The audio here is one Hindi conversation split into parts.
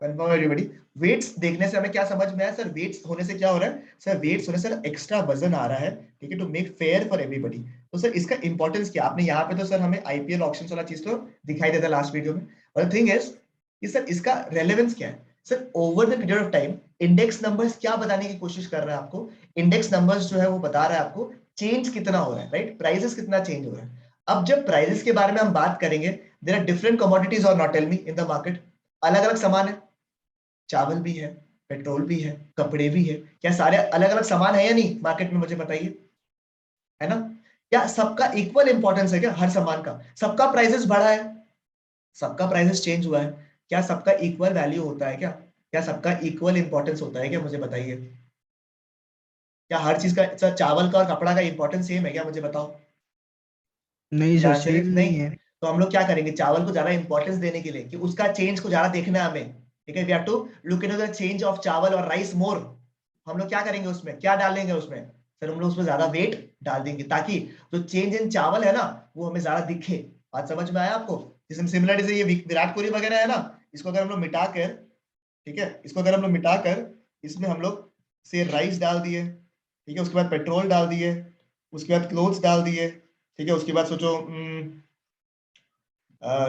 Confirm everybody. वेट्स देखने से हमें क्या समझ में आया सर? वेट्स होने से क्या हो रहा है सर? वेट्स होने से एक्स्ट्रा वजन आ रहा है, ठीक है, to make fair for everybody. तो सर इसका इंपॉर्टेंस क्या? आपने यहाँ पे तो सर हमें आईपीएल ऑप्शन वाला चीज तो दिखाई देता लास्ट वीडियो में, और थिंग इज कि सर इसका रेलेवेंस क्या है sir? Over the period of time index numbers क्या बताने की कोशिश कर रहा है आपको? इंडेक्स नंबर्स जो है वो बता रहा है आपको चेंज कितना हो रहा है, राइट? प्राइसेस कितना चेंज हो रहा है। अब जब प्राइसेस के बारे में हम बात करेंगे, देयर आर डिफरेंट कमोडिटीज और not, tell me, in the market. अलग अलग सामान है, चावल भी है, पेट्रोल भी है, कपड़े भी है। क्या सारे अलग अलग सामान है या नहीं मार्केट में? मुझे बताइए, है ना? क्या सबका इक्वल इंपॉर्टेंस है? क्या हर सामान का सबका प्राइसेस बढ़ा है, सबका प्राइसेस चेंज हुआ है? क्या सबका इक्वल वैल्यू होता है? क्या क्या सबका इक्वल इंपॉर्टेंस होता है? क्या मुझे बताइए, क्या हर चीज का सर, चावल का और कपड़ा का इंपॉर्टेंस सेम है? क्या मुझे बताओ। नहीं सर, आंसर सेम इज नहीं नहीं। है। तो हम लोग क्या करेंगे? चावल को ज्यादा इंपॉर्टेंस देने के लिए कि उसका चेंज को ज्यादा देखना है हमें, ठीक है, we have to look into the change of chawal और राइस मोर। हम लोग क्या करेंगे? उसमें क्या डालेंगे? उसमें सर हम लोग उसमें ज्यादा वेट डाल देंगे, ताकि जो चेंज इन चावल है ना वो हमें ज्यादा दिखे। बात समझ में आया आपको? जिसमें सिमिलर जैसे ये विराट कोहली वगैरह है ना, इसको अगर हम लोग मिटा कर, ठीक है, इसको अगर हम लोग मिटा कर इसमें हम लोग से राइस डाल दिए, ठीक है, उसके बाद पेट्रोल डाल दिए, उसके बाद क्लोथ्स डाल दिए, ठीक है, उसके बाद सोचो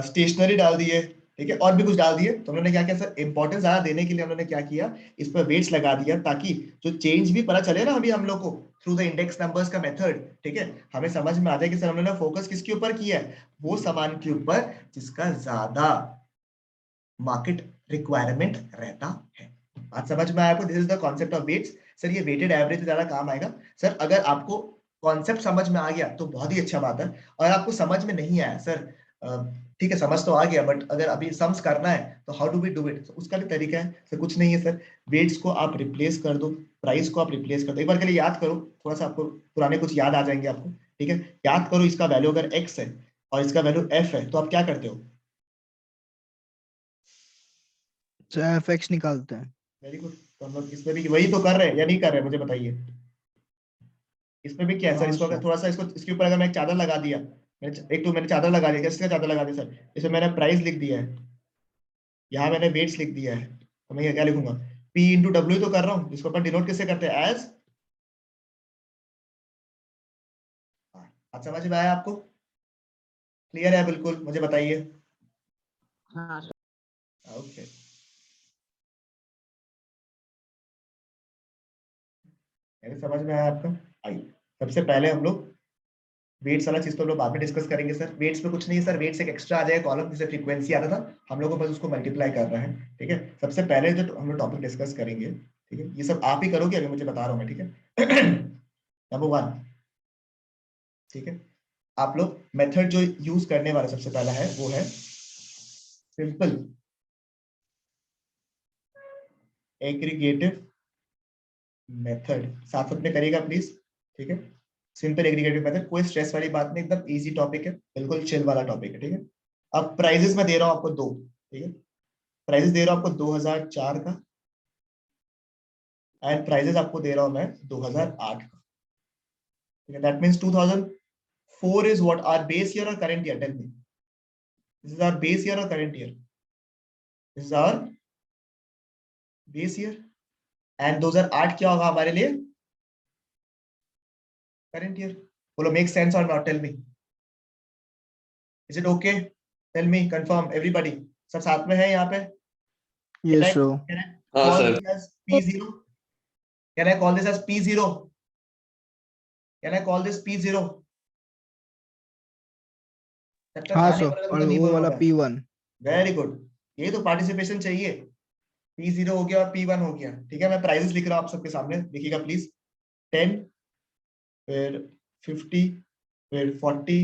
स्टेशनरी डाल दिए, ठीक है, और भी कुछ डाल दिए। तो हमने क्या किया सर? इंपॉर्टेंस ज्यादा देने के लिए हमने क्या किया, इस पर वेट्स लगा दिया, ताकि जो चेंज भी पता चले ना अभी हम लोग को थ्रू द इंडेक्स नंबर्स का मेथड, ठीक है, हमें समझ में आ जाए कि सर हमने फोकस किसके ऊपर किया है? वो सामान के ऊपर जिसका ज्यादा मार्केट रिक्वायरमेंट रहता है। बात समझ में आया आपको? This is the concept of weights. Sir ये वेटेड एवरेज में ज्यादा काम आएगा। सर अगर आपको कॉन्सेप्ट समझ में आ गया तो बहुत ही अच्छा बात है, और आपको समझ में नहीं आया सर, ठीक है, समझ तो आ गया, बट अगर अभी सम्स करना है तो how do we do it? उसका भी तरीका है सर, कुछ नहीं है सर। वेट्स को आप रिप्लेस कर दो, प्राइस को आप रिप्लेस कर दो। एक बार के लिए याद करो, थोड़ा सा आपको पुराने कुछ याद आ जाएंगे आपको, ठीक है। याद करो, इसका वैल्यू अगर एक्स है और इसका वैल्यू एफ है, तो आप क्या करते हो? सर एफएक्स निकालते हैं। Very good. तो हम लोग इसमें भी वही तो कर रहे हैं या नहीं कर रहे हैं? मुझे बताइए। इसमें भी क्या है सर? हाँ इसको अगर सर। थोड़ा सा इसको इसके ऊपर अगर मैं एक चादर लगा दिया, एक तो मैंने चादर लगा दिया, किसका चादर लगा दिया सर? इसमें मैंने प्राइस लिख दिया है, यहाँ मैंने वेट्स लिख दिया है, तो मैं ये क्या लिखूंगा? पी इंटू डब्ल्यू तो कर रहा हूँ। इसको अपन डिनोट किससे करते हैं? एज। आज समझ में आया आपको? क्लियर है बिल्कुल? मुझे बताइए। हाँ सर। ओके, मेरे समझ में आया आपका? आइए, सबसे पहले हम लोग वेट्स वाला चीज तो हम लोग बाद में डिस्कस करेंगे सर। वेट्स में कुछ नहीं है सर, वेट्स एक एक्स्ट्रा आ जाएगा कॉलम, जिसे फ्रीक्वेंसी आता था, हम लोग को बस उसको मल्टीप्लाई करना है, ठीक है। सबसे पहले जो हम लोग टॉपिक डिस्कस करेंगे, ठीक है, ये सब आप ही करोगे, अभी मुझे बता रहा हूँ मैं, ठीक है। नंबर वन, ठीक है, आप लोग मेथड जो यूज करने वाला सबसे पहला है वो है सिंपल एग्रीगेटिव मेथड। साथ साथ में करिएगा प्लीज, ठीक है। सिंपल एग्रीगेटिव मेथड, कोई स्ट्रेस वाली बात नहीं, एकदम इजी टॉपिक है, बिल्कुल चिल वाला टॉपिक है, ठीक है। अब प्राइजेस में दे रहा हूँ आपको दो, ठीक है, प्राइजेस दे रहा हूँ आपको 2004 का, एंड प्राइजेस आपको दे रहा हूँ मैं 2008 का, ठीक है। That means 2004 is what our base year और current year? Tell me, this is our base year और current year? This is our base year, and 2008 क्या होगा हमारे लिए? Current year. बोलो मेक सेंस और not? Tell me, is it okay? Tell me, confirm everybody, सब साथ में है यहाँ पे? Can yes I sir. can I हाँ call sir. this as P0? Can I call this as P0? Can I call this P0? जब तक हाँ हाँ नहीं सर, बोलेगा तब और तक नहीं वो बोलूंगा वाला मैं। P1। वेरी गुड, ये तो पार्टिसिपेशन चाहिए। P0 हो गया और P1 हो गया, ठीक है। मैं प्राइजेस लिख रहा हूँ आप सबके सामने, देखिएगा प्लीज। 10, फिर 50, फिर 40,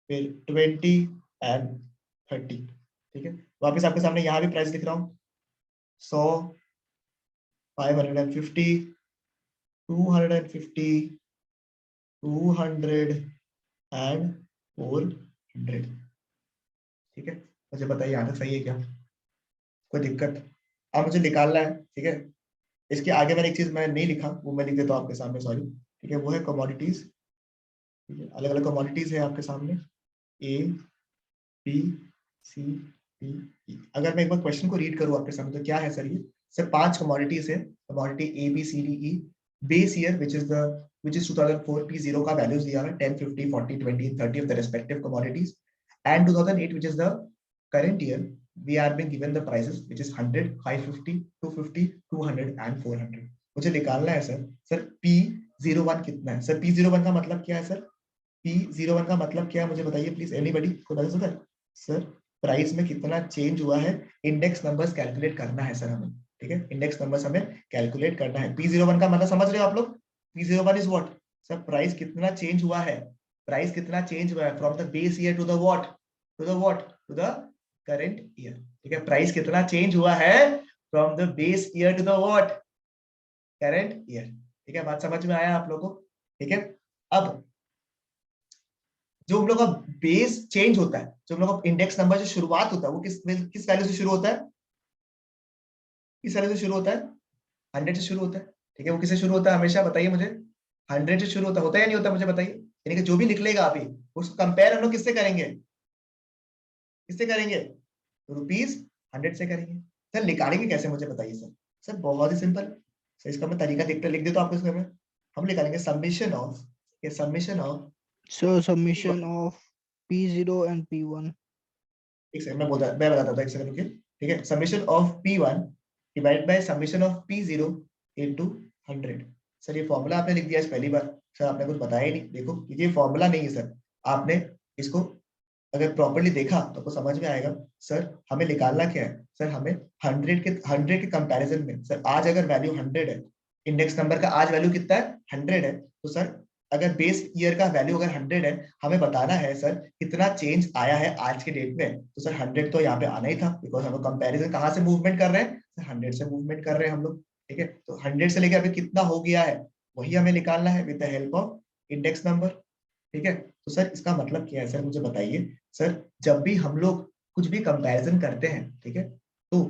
फिर 20 एंड 30, ठीक है। वापस आपके सामने यहाँ भी प्राइस लिख रहा हूँ। 100, 550, 250, 200 एंड 400, ठीक है। मुझे बताइए यहाँ तक सही है क्या? कोई दिक्कत? अब मुझे निकालना है, ठीक है। इसके आगे मैंने एक चीज मैं नहीं लिखा, वो मैं लिख देता हूँ आपके सामने, सॉरी, ठीक है। वो है कमोडिटीज, ठीक है। अलग अलग कमोडिटीज है आपके सामने, ए, बी, सी, अगर मैं एक बार क्वेश्चन को रीड करूँ आपके सामने तो क्या है सर? ये सर 5 कमोडिटीज है, commodity A B C D E, base year which is 2004, P0 का वैल्यूज दिया है 10, 50, 40, 20, 30 of the respective commodities, and 2008 which is the current year. We are being given the prices which is 100, 550, 250, 200 and 400. मुझे निकालना है सर। सर P01 कितना है सर? P01 का मतलब क्या है सर? P01 का मतलब क्या है मुझे बताइए प्लीज, एनीबॉडी को बता सकता है? सर प्राइस में कितना चेंज हुआ है, इंडेक्स नंबर्स कैलकुलेट करना है सर हमें, ठीक है? इंडेक्स नंबर्स हमें कैलकुलेट करना है। P01 का मतलब समझ रहे हो आप लोग? P01 is what sir? Price कितना चेंज हुआ है, प्राइस कितना चेंज हुआ है from the base year to the what, to the what, to the current year, ठीक है? प्राइस कितना चेंज हुआ है from the base year to the what, current year, ठीक है? बात समझ में आया आप लोगों को? ठीक है। अब जो हम लोग का बेस चेंज होता है, जो हम लोग का इंडेक्स नंबर जो शुरुआत होता है वो किस वैल्यू से शुरू होता है? किस वैल्यू से शुरू होता है? 100 से शुरू होता है, ठीक है? वो किससे शुरू होता है हमेशा, बताइए मुझे? 100 से शुरू होता है या नहीं होता, मुझे बताइए। यानी कि जो भी निकलेगा अभी उसको कंपेयर हम लोग किससे करेंगे? किससे करेंगे? रुपीज 100 से करेंगे। सर निकालेंगे कैसे मुझे बताइए सर? सर बहुत ही सिंपल सर, इसका मैं तरीका देखकर लिख देता हूँ आपको। इसमें हम निकालेंगे summation of, summation of, So summation of P0 and P1. एक सेकंड मैं बताता हूँ, एक सेकंड रुकिए, ठीक है? Summation of P1 divide by summation of P0 into 100। Sir ये फॉर्मूला आपने लिख दिया है पहली बार, सर आपने कुछ बताया ही नहीं। देखो ये फॉर्मूला नहीं है सर, आपने इसको अगर प्रॉपर्ली देखा तो आपको समझ में आएगा। सर हमें निकालना क्या है? सर हमें 100 के कंपैरिजन में, सर आज अगर वैल्यू 100 है, इंडेक्स नंबर का आज वैल्यू कितना है? 100 है, तो सर अगर बेस ईयर का वैल्यू अगर 100 है, हमें बताना है सर कितना चेंज आया है आज के डेट में। तो सर 100 तो यहाँ पे आना ही था, बिकॉज हम लोग कंपैरिजन कहाँ से मूवमेंट कर रहे हैं? सर 100 से मूवमेंट कर रहे हैं हम लोग, ठीक है? तो 100 से लेके अभी कितना हो गया है वही हमें निकालना है with the help of index number, ठीक है? तो सर इसका मतलब क्या है सर, मुझे बताइए। सर जब भी हम लोग कुछ भी कंपैरिजन करते हैं, ठीक है, तो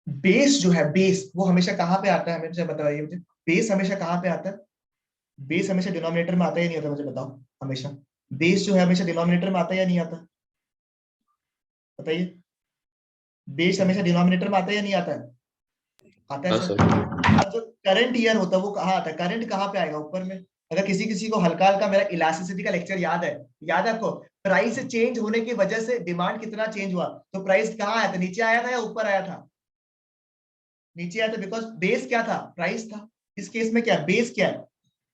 बेस जो है, बेस वो हमेशा कहाँ पे आता है? हमें बताइए मुझे, बेस हमेशा कहाँ पे आता है? बेस हमेशा डिनोमिनेटर में आता है या नहीं आता? मुझे बताओ हमेशा बेस जो है हमेशा डिनोमिनेटर में आता है या नहीं आता? बताइए, बेस हमेशा डिनोमिनेटर में आता है या नहीं आता है? आता है सर। अब जो करंट ईयर होता है वो कहाँ आता है? करंट कहाँ पे आएगा? ऊपर में। अगर किसी किसी को हल्का हल्का मेरा इलास्टिसिटी का लेक्चर याद है आपको? प्राइस चेंज होने की वजह से डिमांड कितना चेंज हुआ, तो प्राइस कहाँ आया था? नीचे आया था या ऊपर आया था? नीचे आया था, बिकॉज बेस क्या था? प्राइस था। इस केस में क्या बेस क्या है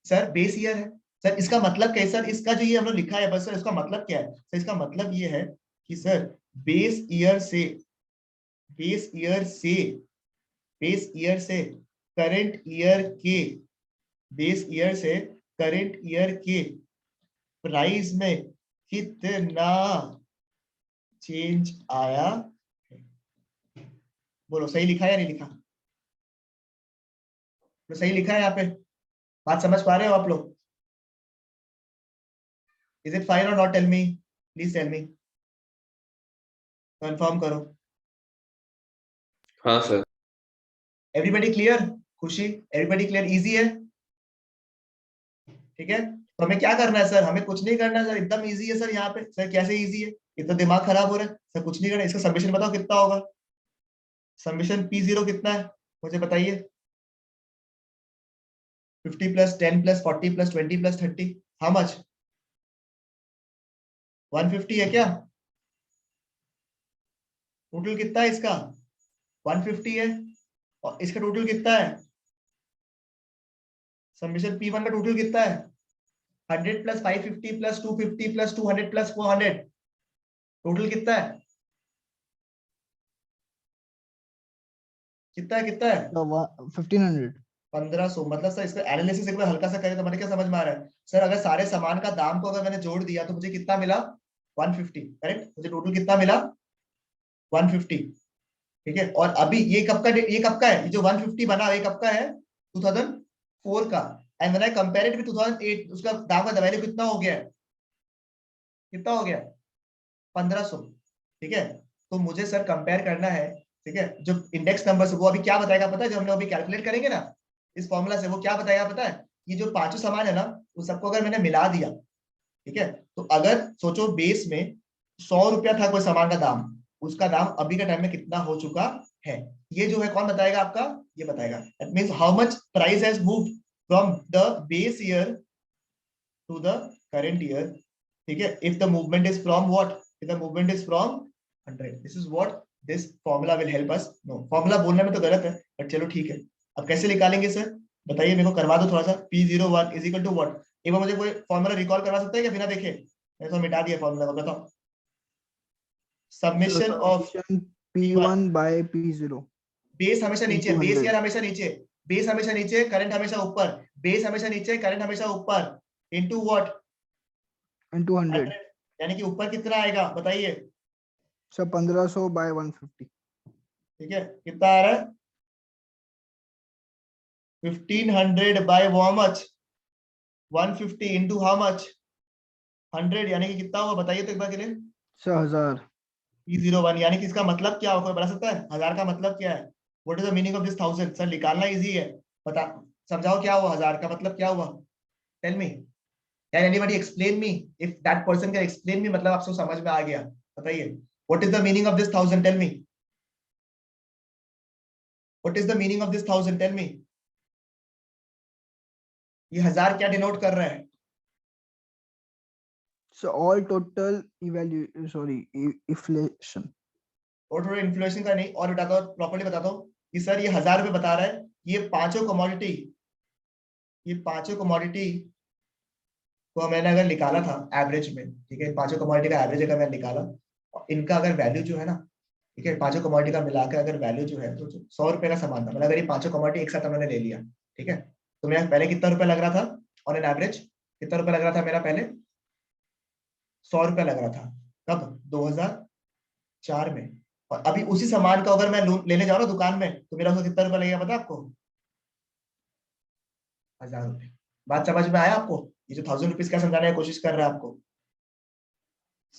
सर? बेस ईयर है। सर इसका मतलब क्या है सर? इसका जो ये हम लोग लिखा है बस सर, इसका मतलब क्या है सर? इसका मतलब ये है कि सर बेस ईयर से, बेस ईयर से, बेस ईयर से करंट ईयर के, बेस ईयर से करंट ईयर के प्राइस में कितना चेंज आया? बोलो सही लिखा या नहीं लिखा? तो सही लिखा है यहाँ पे? बात समझ पा रहे हो आप लोग? इज इट फाइन और not? Tell me please, tell me, confirm करो। हाँ sir. Everybody clear? Khushi, everybody clear? Easy है, ठीक है? तो हमें क्या करना है सर? हमें कुछ नहीं करना है सर, एकदम इजी है सर। यहाँ पे सर कैसे इजी है? इतना दिमाग खराब हो रहा है सर? कुछ नहीं करना, इसका समेशन बताओ कितना होगा? समेशन P0 कितना है मुझे बताइए? 50 plus 10 plus 40 plus 20 plus 30, how much? 150 है क्या? टोटल कितना है इसका? 150 है। और इसका टोटल कितना है? समेशन P1 का टोटल कितना है? 100 plus 550 plus 250 plus 200 plus 400, total कितना है? कितना है? कितना है? 1500. 1500। मतलब सर इसका एनालिसिस एक बार हल्का सा करें तो मैंने क्या समझ में आ रहा है सर? अगर सारे सामान का दाम को अगर मैंने जोड़ दिया तो मुझे कितना मिला? 150, करेक्ट? मुझे टोटल कितना मिला? 150, ठीक है? और अभी ये कब का, ये कब का है? ये जो 150 बना ये कब का है? 2004 का। And when I compare it with 2008, उसका दाम का वैल्यू कितना हो गया है? कितना हो गया? 1500, ठीक है? तो मुझे सर कंपेयर करना है, ठीक है? जो इंडेक्स नंबर से वो अभी क्या बताएगा पता है? जो हम लोग अभी कैलकुलेट करेंगे ना इस फॉर्मूला से, वो क्या बताएगा पता है? ये जो पांचों सामान है ना, उन सबको अगर मैंने मिला दिया, ठीक है, तो अगर सोचो बेस में 100 रुपया था कोई सामान का दाम, उसका दाम अभी का टाइम में कितना हो चुका है। ये जो है कौन बताएगा आपका, ये बताएगा। That means how much price has moved from the base year to the current year. ठीक है, if the movement is from what, if the movement is from 100, this is what this formula will help us. No, formula बोलने में तो गलत है, बट चलो ठीक है। अब कैसे निकालेंगे सर, बताइए मेरे को, करवा दो थोड़ा सा। P01 is equal to what, एक बार मुझे कोई फॉर्मूला रिकॉल करवा सकता है क्या बिना देखे? मैं तो मिटा दिया फॉर्मूला, बताओ। So submission of summation P1, P1 by P0 base हमेशा नीचे, into बेस 100. ईयर हमेशा नीचे, बेस हमेशा नीचे, करंट हमेशा ऊपर, बेस हमेशा नीचे, करंट हमेशा ऊपर, इनटू व्हाट, into 100. 100। यानी कि ऊपर कितना आएगा बताइए? So 1500 by 150. ठीक है, कितना आ रहा है? 1500 by how much, 150 into how much, 100, यानी कि कितना होगा बताइए तो एक बार के लिए। So 1000. P01, यानी कि इसका मतलब क्या होगा, बता सकता है? 1000 का मतलब क्या है? What is the meaning of this 1000? Sir निकालना इजी है, बता, समझाओ क्या हुआ, 1000 का मतलब क्या हुआ? Tell me, can anybody explain me? If that person can explain me, मतलब आपको समझ में आ गया, बताइए। What is the meaning of this 1000? Tell me, what is the meaning of this 1000? Tell me. ये 1000 क्या डिनोट कर रहा है? So all total inflation. और थोड़ा इन्फ्लेशन का नहीं, और बताता हूँ, प्रॉपर्ली बताता हूँ कि सर ये 1000 रुपए बता रहा है, ये पांचों कमोडिटी, ये पांचों कमोडिटी को मैंने अगर निकाला था एवरेज में, ठीक है, पांचों कमोडिटी का एवरेज अगर मैं निकाला, और इनका अगर वैल्यू जो है ना, ठीक है, पांचों कमोडिटी का मिलाकर अगर वैल्यू जो है तो 100 रुपए का सामान था, मतलब अगर ये पांचों कमोडिटी एक साथ हमने ले लिया, ठीक है, तो मेरा पहले कितना रुपया लग रहा था ऑन एन एवरेज, कितना रुपया लग रहा था मेरा पहले? 100 रुपया लग रहा था। कब? 2004 में। और अभी उसी सामान का अगर मैं लेने जाऊँ ना दुकान में, तो मेरा उसका कितना रुपया लगेगा पता आपको? 1000 रुपये। बात समझ में आया आपको? ये जो 1000 रुपीज का समझाने की कोशिश कर रहा है आपको,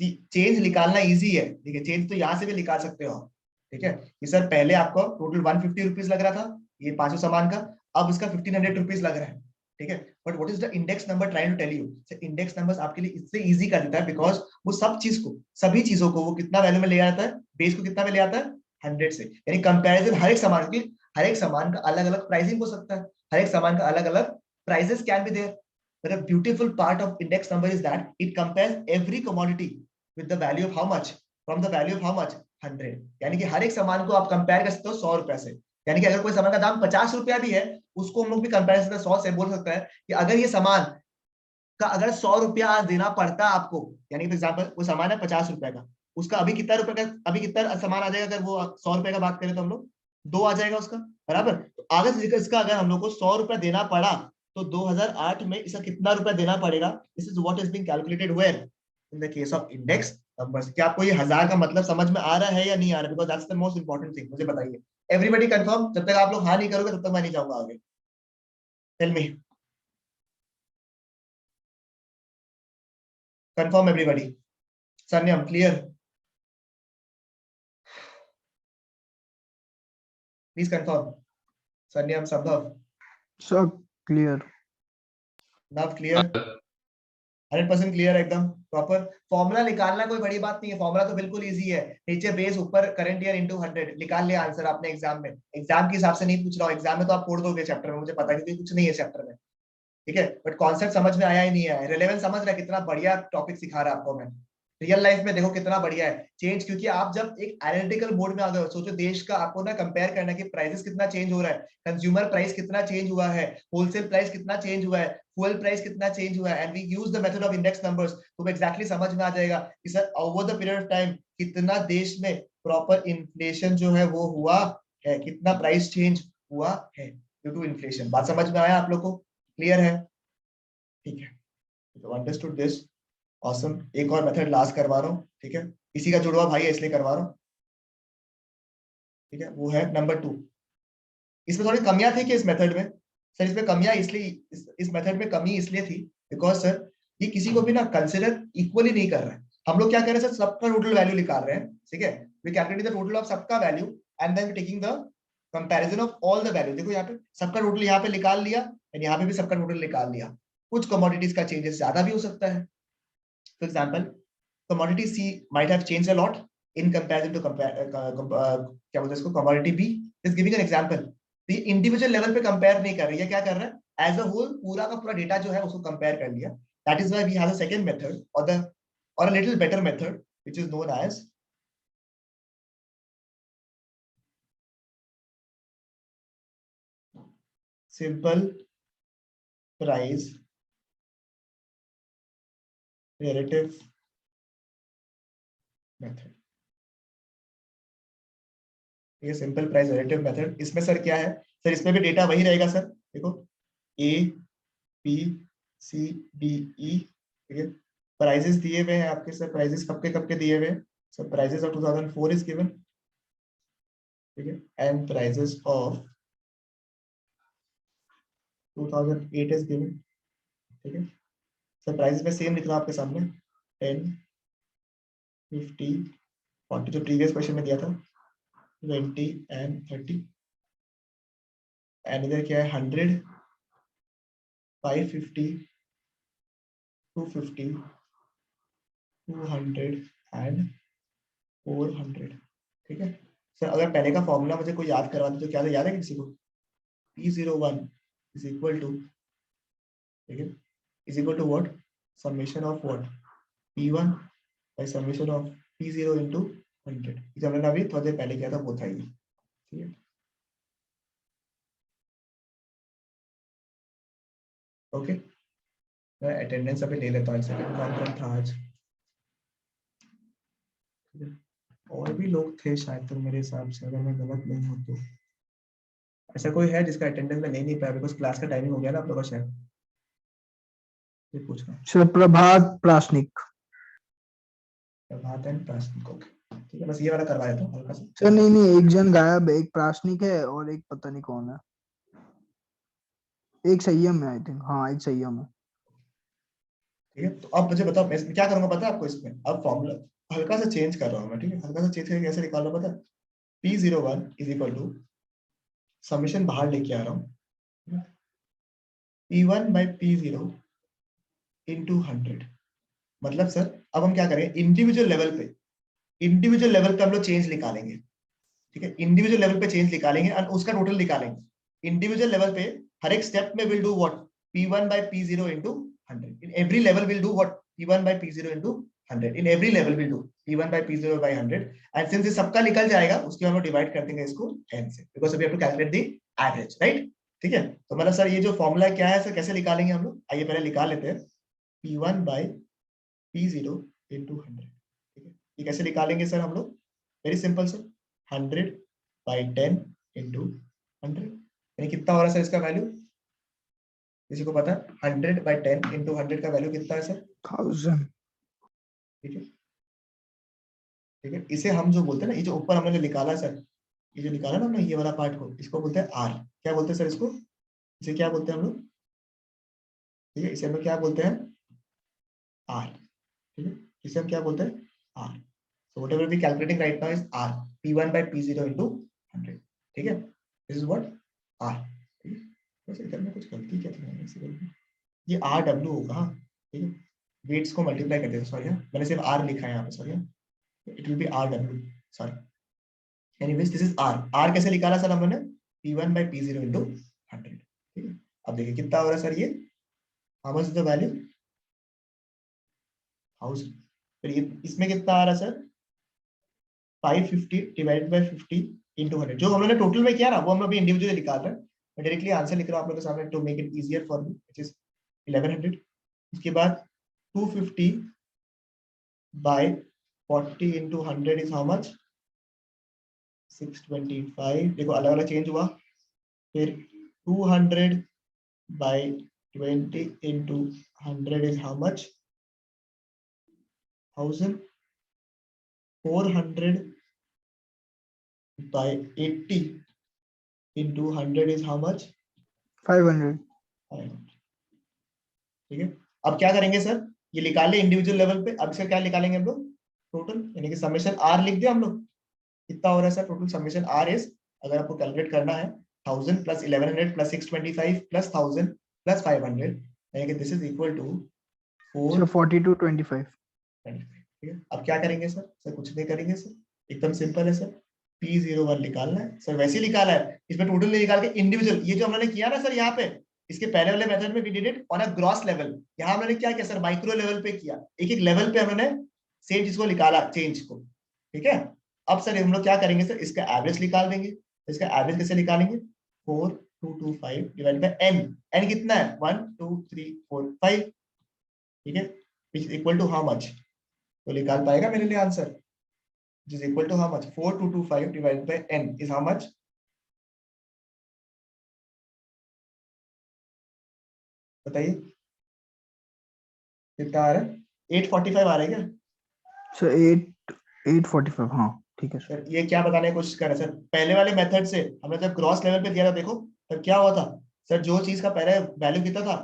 चेंज निकालना इजी है, ठीक है, चेंज तो यहाँ से भी निकाल सकते हो आप, ठीक है, कि सर पहले आपको टोटल 150 रुपीज लग रहा था ये पांचों सामान का, अब इसका 1500 रुपीज लग रहा है, ठीक है। But what is the index number trying to tell you? Index numbers आपके लिए इससे इजी कर देता है, बिकॉज वो सब चीज को, सभी चीजों को वो कितना वैल्यू में ले आता है, बेस को कितना में ले आता है? 100 से। यानी कंपैरिजन हर एक सामान की, हर एक सामान का अलग अलग प्राइसिंग हो सकता है, हर एक सामान का अलग अलग prices can be there. But a beautiful part of index number is that it compares every commodity with the value of how much, from the value of how much, 100। यानी कि हर एक सामान को आप कंपेयर कर सकते हो 100 रुपए से। यानी कि अगर कोई सामान का दाम 50 रुपया भी है, उसको हम लोग भी कंपेयर करते हैं 100 से, बोल सकता है कि अगर ये सामान का अगर 100 रुपया आज देना पड़ता आपको, यानी फॉर एग्जाम्पल वो सामान है 50 रुपए का, उसका अभी कितना रुपए का, अभी कितना सामान आ जाएगा? अगर वो 100 रुपए का बात करें तो हम लोग 2 आ जाएगा उसका, बराबर। तो आगे से इसका अगर हम लोग को 100 रुपया देना पड़ा, तो 2008 में इसका कितना रुपया देना पड़ेगा? This is what is being calculated where in the case of index numbers. क्या आपको ये 1000 का मतलब समझ में आ रहा है या नहीं आ रहा? Because that's the most important thing. मुझे बताइए, एवरीबॉडी कंफर्म? जब तक आप लोग हाँ नहीं करोगे तब तक मैं नहीं जाऊंगा आगे। Tell me, confirm everybody? Sanyam clear? Please confirm. Sanyam, Sambhav, So clear. Now clear? 100% clear, एकदम प्रॉपर। फॉर्मूला निकालना कोई बड़ी बात नहीं है, फॉर्मूला तो बिल्कुल इजी है, नीचे बेस, ऊपर करंट ईयर इनटू 100, निकाल लिया आंसर आपने एग्जाम में। एग्जाम के हिसाब से नहीं पूछ रहा हूँ, एग्जाम में तो आप फोड़ दोगे चैप्टर में, मुझे पता है, क्योंकि कुछ नहीं है चैप्टर में, ठीक है, बट कॉन्सेप्ट समझ में आया ही नहीं आया, रिलेवेंस समझ रहा है? कितना बढ़िया टॉपिक सिखा रहा है आपको मैं, रियल लाइफ में देखो कितना बढ़िया है चेंज, क्योंकि आप जब एक एनालिटिकल मोड में आ गए हो, सोचो देश का आपको ना कंपेयर करना कि प्राइसेस कितना चेंज हो रहा है, कंज्यूमर प्राइस कितना चेंज हुआ है, होलसेल प्राइस कितना चेंज हुआ है, फ्यूल प्राइस कितना चेंज हुआ है, and we use the method of index numbers, तो एग्जैक्टली समझ में आ जाएगा कि sir over the period of time कितना देश में प्रॉपर इन्फ्लेशन जो है वो हुआ है, कितना प्राइस चेंज हुआ है ड्यू टू इन्फ्लेशन। बात समझ में आया आप लोग को? क्लियर है? ठीक है, तो अंडरस्टूड दिस, ऑसम। एक और मेथड लास्ट करवा रहा हूँ, ठीक है, इसी का जुड़वा भाई है इसलिए करवा रहा हूँ, ठीक है, वो है नंबर 2। इसमें थोड़ी कमियां थी कि इस मेथड में, सर इसमें कमियां इसलिए, इस मेथड में कमी इसलिए थी बिकॉज सर ये किसी को भी ना कंसिडर इक्वली नहीं कर रहा है। हम लोग क्या कर रहे हैं सर, सबका टोटल वैल्यू निकाल रहे हैं, ठीक है, we calculate the total of सबका value and then taking the comparison of all the value. देखो यहाँ पे सबका टोटल यहाँ पे निकाल लिया एंड यहाँ पे भी सबका टोटल निकाल लिया। कुछ कमोडिटीज का चेंजेस ज्यादा भी हो सकता है, for example commodity C might have changed a lot in comparison to क्या बोलते हैं इसको, commodity B. Just giving an example. तो ये इंडिविजुअल लेवल पे कंपेयर नहीं कर रही है, क्या कर रहा है, एज अ होल पूरा का पूरा डेटा जो है उसको कंपेयर कर लिया. That is why we have a second method और a little better method which is known as simple price relative method. ये सिंपल प्राइस रिलेटिव मेथड. इसमें सर क्या है सर, इसमें भी डेटा वही रहेगा सर. देखो ए बी सी डी ई, ठीक है. प्राइजेस दिए हुए हैं आपके सर. प्राइजेस कब के दिए हुए हैं sir. Prices of 2004 is given, ठीक है. And prices of 2008 is given, ठीक है. सर प्राइजेस में सेम लिख रहा हूं आपके सामने 10 50 40 जो प्रीवियस क्वेश्चन में दिया था, 20 एंड 30. एंड इधर क्या है 100 550 250 200 एंड 400, ठीक है. सर अगर पहले का फॉर्मूला मुझे कोई याद करवा दे तो क्या याद है किसी को? P01 इज इक्वल टू, ठीक है, is equal to what, summation of what, P1 by summation of P0 into 100. जो हमने अभी थोड़ी देर पहले किया था वो था ये, ठीक है. ओके, मैं अटेंडेंस अभी ले लेता हूं. एक सेकंड, कौन था आज? और भी लोग थे शायद, तो मेरे हिसाब से अगर मैं गलत नहीं हूं तो. ऐसा कोई है जिसका अटेंडेंस में ले नहीं पाया बिकॉज क्लास का टाइमिंग हो गया ना आप लोगों का शायद? ये पूछ रहा हूं. Sir Prabhat Prasnik. Prabhat and Prasnik, okay, ठीक है. बस ये वाला करवा देता हूं हल्का सा. सर नहीं एक जन गायब है, एक प्रासनिक है और एक पता नहीं कौन है. एक संयम है आई थिंक, हाँ एक संयम है. ठीक है, तो अब मुझे बताओ मैं क्या करूंगा पता है आपको इसमें. अब फॉर्मूला हल्का सा चेंज कर रहा हूं मैं, ठीक है. हल्का सा चेंज करके कैसे निकालना पता है? P01 is equal to summation बाहर लेके आ रहा हूं, P1 बाय P0 इनटू 100. मतलब सर अब हम क्या करेंगे, इंडिविजुअल लेवल पे हम लोग चेंज निकालेंगे, ठीक है. इंडिविजुअल लेवल पे चेंज निकालेंगे और उसका टोटल निकालेंगे. इंडिविजुअल लेवल पे हर एक स्टेप में will do what, P1 by P0 into 100. In every level we'll do what, P1 by P0 into 100. In every level we'll do P1 by P0 by 100. And since ये सबका निकल जाएगा उसके हम लोग डिवाइड कर देंगे इसको n से, because we have to calculate the average, right? ठीक है. तो मतलब सर ये जो फॉर्मूला क्या है सर, कैसे निकालेंगे हम लोग, आइए पहले निकाल लेते हैं. P1 by P0 into 100, ठीक है. ये कैसे निकालेंगे सर हम लोग? Very simple sir, 100 by 10 into 100. यानी कितना हो रहा है सर इसका वैल्यू, किसी को पता है? 100 by 10 into 100 का वैल्यू कितना है सर? 1000. ठीक है, ठीक है. इसे हम जो बोलते हैं ना, ये जो ऊपर हमने जो निकाला सर, ये जो निकाला ना हमने ये वाला पार्ट को, इसको बोलते हैं आर. क्या बोलते हैं सर इसको? इसे क्या बोलते हैं हम लोग? ठीक है, इसे हम लोग क्या बोलते हैं? आर. ठीक है, इसे हम क्या बोलते हैं? Are. So whatever we calculating right now is R, P1 by P0 into 100. ठीक है, this is what R. ठीक है, वैसे इधर में कुछ गलती क्या थी, ये RW होगा, ठीक है. वेट्स को मल्टीप्लाई कर देते, सॉरी मैंने सिर्फ R लिखा है यहाँ पे, sorry. It will be RW, sorry. Anyways this is R. R कैसे निकाला सर हमने? P1 by P0 into 100. ठीक है, अब देखिए कितना हो रहा है सर ये, how much is the value? 1000. फिर ये इसमें कितना आ रहा है सर? 550 divided by 50 into 100. जो हम लोगों ने टोटल में किया ना वो हम लोग भी इंडिविजुअली निकाल रहे हैं. मैं डायरेक्टली आंसर लिख रहा हूं आप लोगों के सामने to make it easier for me, which is 1100. उसके बाद 250 by 40 into 100 is how much? 625. देखो अलग अलग चेंज हुआ. फिर 200 by 20 into 100 is how much? 1000. 400 by 80 into 100 is how much? 500. 500. ठीक है, अब क्या करेंगे सर, ये निकाले इंडिविजुअल लेवल पे. अब इसका क्या निकालेंगे हम लोग? टोटल, यानी कि समेशन आर लिख दिया हम लोग. कितना हो रहा है sir total summation are is, अगर आपको कैलकुलेट करना है, 1000 प्लस 1100 प्लस 625 प्लस 1000 प्लस 500, यानी कि this is equal to 4 So 4225. ठीक है. अब क्या करेंगे सर? सर कुछ नहीं करेंगे सर, एकदम सिंपल है सर, P01 निकालना है सर, वैसे ही निकाला है, इसमें टोटल नहीं निकाल के इंडिविजुअल, ये जो हमने किया ना सर यहाँ पे, इसके पहले वाले मेथड में we did it on a gross level, यहाँ हमने क्या किया सर, माइक्रो लेवल पे किया, एक एक लेवल पे हमने सेम चीज को निकाला, चेंज को, ठीक है। अब सर हम लोग क्या करेंगे सर, इसका एवरेज निकाल देंगे, इसका एवरेज कैसे निकालेंगे, 4225 डिवाइड बाय n, n कितना है 1 2 3 4 5, ठीक है, which is equal to how much, तो निकाल पाएगा मेरे लिए answer, which is equal to how much, 4225 divided by n is how much, बताइए कितना आ रहा है, 845 आ रहा है क्या सर 845 हाँ ठीक है सर। सर, ये क्या बताने की कोशिश कर रहे हैं सर, पहले वाले मेथड से हमने जब क्रॉस लेवल पे दिया था, देखो तब क्या हुआ था सर, जो चीज का पहले वैल्यू कितना था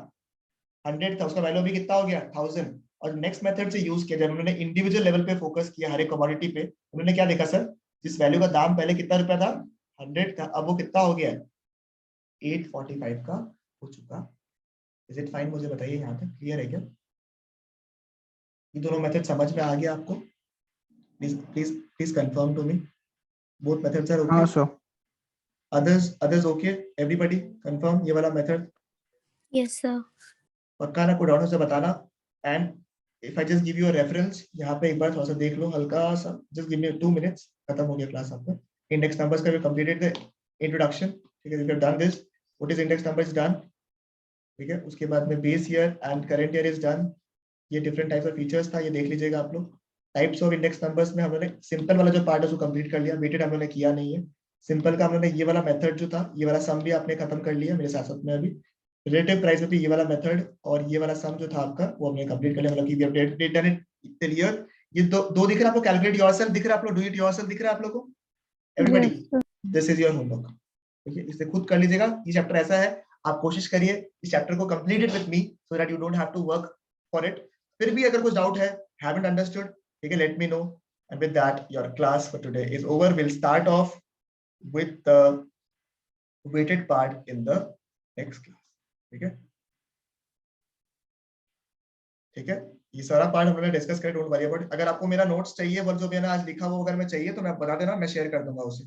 100 था, उसका वैल्यू अभी कितना हो गया 1000, और नेक्स्ट मेथड से यूज किया, जब उन्होंने इंडिविजुअल लेवल पे फोकस किया हर एक कमोडिटी पे, उन्होंने क्या देखा सर, जिस वैल्यू का दाम पहले कितना रुपया था 100 था, अब वो कितना हो गया 845 का हो चुका। इज इट फाइन, मुझे बताइए यहाँ पे क्लियर है क्या, ये दोनों मेथड समझ में आ गया आपको, please please please confirm to me, both methods are हाँ okay, sir. others okay, everybody confirm ये वाला मेथड, Yes, sir. पक्का ना, कोई डाउट हो तो बताना। And if I just give you a reference, यहाँ पे एक बार थोड़ा सा देख लो हल्का सा, जस्ट गिव मी 2 मिनट्स, खत्म हो गया क्लास आपका, इंडेक्स नंबर्स का भी कंप्लीटेड द इंट्रोडक्शन, ठीक है, if you have done this, what is index number is done, ठीक है, उसके बाद में base year and current year is done, ये डिफरेंट टाइप्स ऑफ फीचर्स था, ये देख लीजिएगा आप लोग। टाइप्स ऑफ इंडेक्स नंबर्स में हमने सिंपल वाला जो पार्ट है उसको कंप्लीट कर लिया, वेटेड हमने किया नहीं है, सिंपल का हमने ये वाला मेथड जो था, ये वाला सम भी आपने खत्म कर लिया मेरे साथ साथ में, अभी रिलेटिव प्राइस में भी ये वाला मेथड और ये वाला सम जो था आपका वो हमने कंप्लीट कर लिया, मतलब कि we have done it till here. ये दो दिख रहा है आपको, कैलकुलेट योरसेल्फ दिख रहा है आप लोग, डू इट योरसेल्फ दिख रहा है आप लोगों को, everybody, Yes, sir. This is your homework, ठीक है, इसे खुद कर लीजिएगा, ये चैप्टर ऐसा है, आप कोशिश करिए इस चैप्टर को complete it with me so that you don't have to work for it, फिर भी अगर कुछ डाउट है, haven't understood, ठीक है, let me know, and with that your class for today is over, we'll start off with the weighted part in the next class, ठीक है, ठीक है, ये सारा पार्ट हमने डिस्कस किया, डोंट वरी अबाउट, अगर आपको मेरा नोट्स चाहिए वर्क जो मैंने आज लिखा वो अगर मैं चाहिए तो मैं बता देना, मैं शेयर कर दूंगा उसे,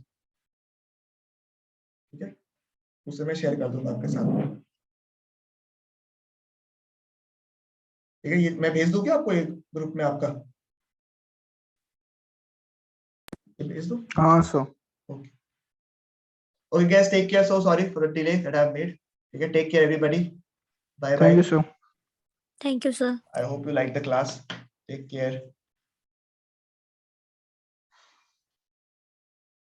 ठीक है, उससे मैं शेयर कर दूंगा आपके साथ, ठीक है, ये मैं भेज दूं क्या आपको एक ग्रुप में आपका, ये भेज दूं, हाँ sir. okay, okay guys, take care, so sorry for the delay that I have made, ठीक है, take care everybody, bye bye, thank you sir. Thank you, sir. I hope you like the class, take care.